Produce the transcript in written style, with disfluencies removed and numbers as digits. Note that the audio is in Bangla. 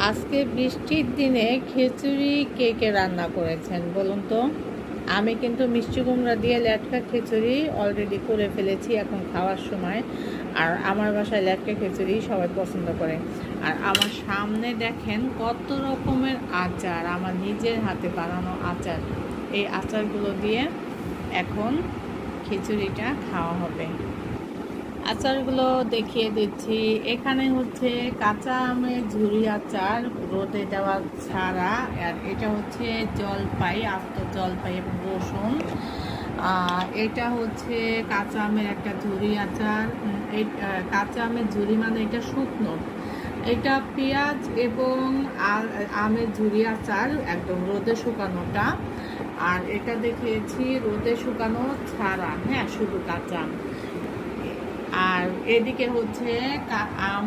আজকে বৃষ্টির দিনে খিচুড়ি কে কে রান্না করেছেন বলুন তো। আমি কিন্তু মিষ্টি কুমড়া দিয়ে লেটকা খিচুড়ি অলরেডি করে ফেলেছি এখন খাওয়ার সময়। আর আমার বাসায় লেটকা খিচুড়ি সবাই পছন্দ করে। আর আমার সামনে দেখেন কত রকমের আচার, আমার নিজের হাতে বানানো আচার। এই আচারগুলো দিয়ে এখন খিচুড়িটা খাওয়া হবে। আচারগুলো দেখিয়ে দিচ্ছি। এখানে হচ্ছে কাঁচা আমের ঝুরি আচার, রোদে দেওয়া ছাড়া। আর এটা হচ্ছে জলপাই, আস্ত জলপাই এবং রসুন। এটা হচ্ছে কাঁচা আমের একটা ঝুরি আচার। এই কাঁচা আমের ঝুরি মানে এটা শুকনো। এটা পেঁয়াজ এবং আমের ঝুরি আচার, একদম রোদে শুকানোটা। আর এটা দেখিয়েছি রোদে শুকানো ছাড়া, হ্যাঁ, শুধু কাঁচা আম। আর এদিকে হচ্ছে আম